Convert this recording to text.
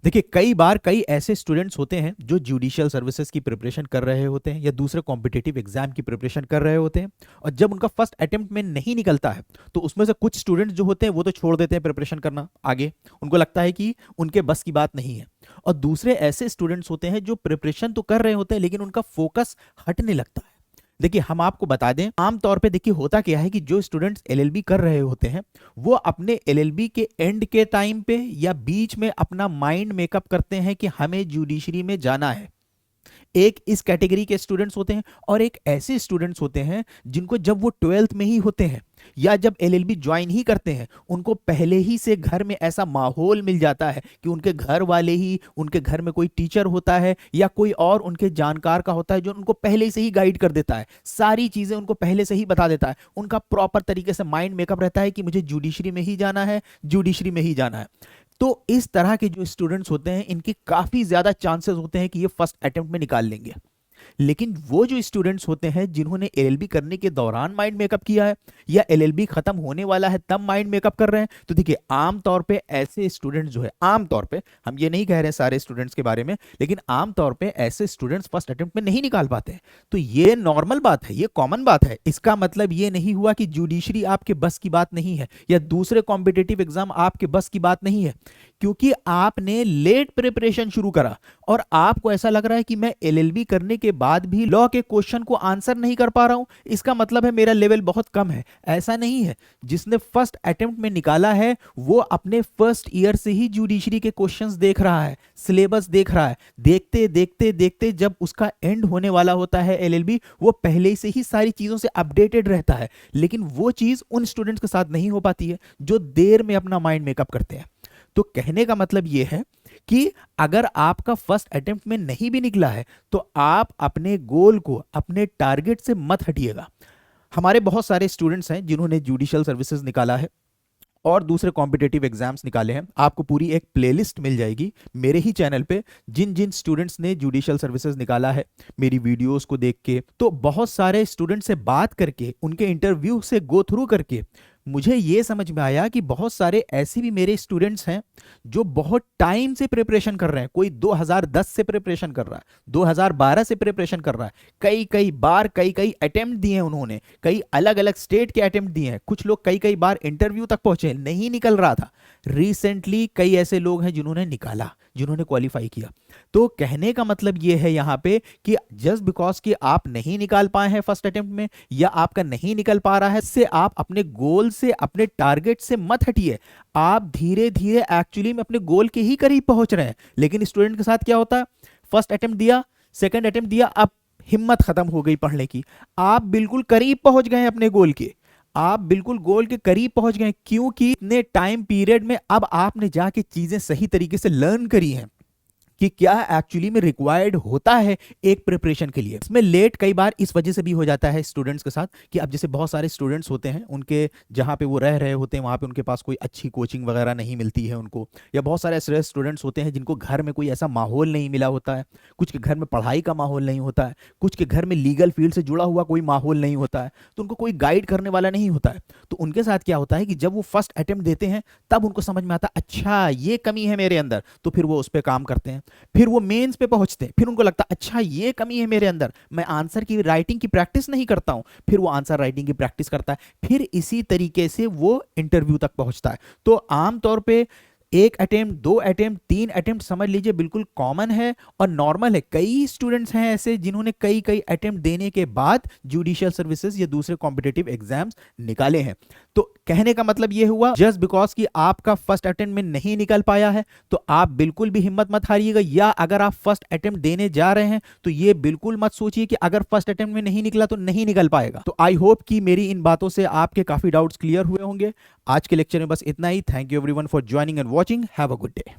देखिए, कई बार कई ऐसे स्टूडेंट्स होते हैं जो जुडिशियल सर्विसेज की प्रिपरेशन कर रहे होते हैं या दूसरे कॉम्पिटिटिव एग्जाम की प्रिपरेशन कर रहे होते हैं, और जब उनका फर्स्ट अटेम्प्ट में नहीं निकलता है तो उसमें से कुछ स्टूडेंट्स जो होते हैं वो तो छोड़ देते हैं प्रिपरेशन करना आगे। उनको लगता है कि उनके बस की बात नहीं है। और दूसरे ऐसे स्टूडेंट्स होते हैं जो प्रिपरेशन तो कर रहे होते हैं लेकिन उनका फोकस हटने लगता है। देखिए, हम आपको बता दें, आमतौर पे देखिए होता क्या है कि जो स्टूडेंट्स एलएलबी कर रहे होते हैं वो अपने एलएलबी के एंड के टाइम पे या बीच में अपना माइंड मेकअप करते हैं कि हमें जुडिशरी में जाना है। एक इस कैटेगरी के स्टूडेंट्स होते हैं, और एक ऐसे स्टूडेंट्स होते हैं जिनको जब वो 12th में ही होते हैं या जब एलएलबी ज्वाइन ही करते हैं, उनको पहले ही से घर में ऐसा माहौल मिल जाता है कि उनके घर वाले ही, उनके घर में कोई टीचर होता है या कोई और उनके जानकार का होता है जो उनको पहले से ही गाइड कर देता है, सारी चीजें उनको पहले से ही बता देता है। उनका प्रॉपर तरीके से माइंड मेकअप रहता है कि मुझे जुडिशरी में ही जाना है, जुडिशरी में ही जाना है। तो इस तरह के जो स्टूडेंट्स होते हैं इनकी काफी ज्यादा चांसेस होते हैं कि ये फर्स्ट अटेम्प्ट में निकाल लेंगे। लेकिन वो जो स्टूडेंट्स होते हैं जिन्होंने एलएलबी करने के दौरान माइंड मेकअप किया है या एलएलबी खत्म होने वाला है तब माइंड मेकअप कर रहे हैं, तो देखिए आमतौर पे ऐसे स्टूडेंट्स जो है, आमतौर पे, हम ये नहीं कह रहे सारे स्टूडेंट्स के बारे में, लेकिन आमतौर पे ऐसे स्टूडेंट्स फर्स्ट अटेम्प्ट में नहीं निकाल पाते हैं। तो ये नॉर्मल बात है, ये कॉमन बात है। इसका मतलब ये नहीं हुआ कि जुडिशरी आपके बस की बात नहीं है या दूसरे कॉम्पिटेटिव एग्जाम आपके बस की बात नहीं है। क्योंकि आपने लेट प्रिपरेशन शुरू करा और आपको ऐसा लग रहा है कि मैं एलएलबी करने के बाद भी लॉ के क्वेश्चन को आंसर नहीं कर पा रहा हूं, इसका मतलब है मेरा लेवल बहुत कम है। ऐसा नहीं है। जिसने फर्स्ट अटेम्प्ट में निकाला है वो अपने फर्स्ट ईयर से ही जुडिशरी के क्वेश्चंस देख रहा है, सिलेबस देख रहा है। देखते देखते देखते जब उसका एंड होने वाला होता है एलएलबी, वो पहले से ही सारी चीजों से अपडेटेड रहता है। लेकिन वो चीज उन स्टूडेंट्स के साथ नहीं हो पाती है जो देर में अपना माइंड मेकअप करते हैं। तो कहने का मतलब यह है कि अगर आपका फर्स्ट अटेम्प्ट में नहीं भी निकला है तो आप अपने गोल को, अपने टारगेट से मत हटिएगा। हमारे बहुत सारे स्टूडेंट्स हैं जिन्होंने जुडिशियल सर्विसेज निकाला है और दूसरे कॉम्पिटेटिव एग्जाम्स निकाले हैं। आपको पूरी एक प्लेलिस्ट मिल जाएगी मेरे ही चैनल पे, जिन जिन स्टूडेंट्स ने जुडिशियल सर्विसेज निकाला है, मेरी वीडियोस को देख के। तो बहुत सारे स्टूडेंट से बात करके, उनके इंटरव्यू से गो थ्रू करके मुझे ये समझ में आया कि बहुत सारे ऐसे भी मेरे स्टूडेंट्स हैं जो बहुत टाइम से प्रिपरेशन कर रहे हैं। कोई 2010 से प्रिपरेशन कर रहा है, 2012 से प्रिपरेशन कर रहा है, कई कई बार कई कई अटेम्प्ट दिए हैं उन्होंने, कई अलग अलग स्टेट के अटेम्प्ट दिए हैं। कुछ लोग कई कई बार इंटरव्यू तक पहुंचे, नहीं निकल रहा था। रिसेंटली कई ऐसे लोग हैं जिन्होंने निकाला, जिन्होंने क्वालिफाई किया। तो कहने का मतलब यह है यहां पे कि जस्ट बिकॉज कि आप नहीं निकाल पाए हैं फर्स्ट अटेम्प्ट में या आपका नहीं निकल पा रहा है, इससे आप अपने गोल से, अपने टारगेट से मत हटिए। आप धीरे धीरे एक्चुअली में अपने गोल के ही करीब पहुंच रहे हैं। लेकिन स्टूडेंट के साथ क्या होता है, फर्स्ट अटेम्प्ट दिया, सेकंड अटेम्प्ट दिया, अब हिम्मत खत्म हो गई पढ़ने की। आप बिल्कुल करीब पहुंच गए अपने गोल के, आप बिल्कुल गोल के करीब पहुंच गए, क्योंकि इतने टाइम पीरियड में अब आपने जाके चीजें सही तरीके से लर्न करी हैं कि क्या एक्चुअली में रिक्वायर्ड होता है एक प्रिपरेशन के लिए। इसमें लेट कई बार इस वजह से भी हो जाता है स्टूडेंट्स के साथ कि अब जैसे बहुत सारे स्टूडेंट्स होते हैं, उनके जहाँ पे वो रह रहे होते हैं वहाँ पे उनके पास कोई अच्छी कोचिंग वगैरह नहीं मिलती है उनको, या बहुत सारे ऐसे स्टूडेंट्स होते हैं जिनको घर में कोई ऐसा माहौल नहीं मिला होता है, कुछ के घर में पढ़ाई का माहौल नहीं होता है, कुछ के घर में लीगल फील्ड से जुड़ा हुआ कोई माहौल नहीं होता है, तो उनको कोई गाइड करने वाला नहीं होता है। तो उनके साथ क्या होता है कि जब वो फर्स्ट अटेम्प्ट देते हैं तब उनको समझ में आता है अच्छा ये कमी है मेरे अंदर, तो फिर वो उस पर काम करते हैं। फिर वो मेंस पे पहुंचते हैं, फिर उनको लगता है अच्छा ये कमी है मेरे अंदर, मैं आंसर की राइटिंग की प्रैक्टिस नहीं करता हूं, फिर वो आंसर राइटिंग की प्रैक्टिस करता है, फिर इसी तरीके से वो इंटरव्यू तक पहुंचता है। तो आमतौर पे एक अटेम्प्ट, दो अटेम्प्ट, तीन अटेम्प्ट समझ लीजिए बिल्कुल कॉमन है और नॉर्मल है। कई स्टूडेंट्स हैं ऐसे जिन्होंने कई कई अटेम्प्ट देने के बाद जुडिशियल सर्विसेज या दूसरे कॉम्पिटेटिव एग्जाम्स निकाले हैं। तो कहने का मतलब यह हुआ, जस्ट बिकॉज कि आपका फर्स्ट अटेम्प्ट में नहीं निकल पाया है तो आप बिल्कुल भी हिम्मत मत हारिएगा, या अगर आप फर्स्ट अटेम्प्ट देने जा रहे हैं तो ये बिल्कुल मत सोचिए कि अगर फर्स्ट अटेम्प्ट में नहीं निकला तो नहीं निकल पाएगा। तो आई होप कि मेरी इन बातों से आपके काफी डाउट्स क्लियर हुए होंगे। आज के लेक्चर में बस इतना ही। Thank you everyone for joining and watching. Have a good day.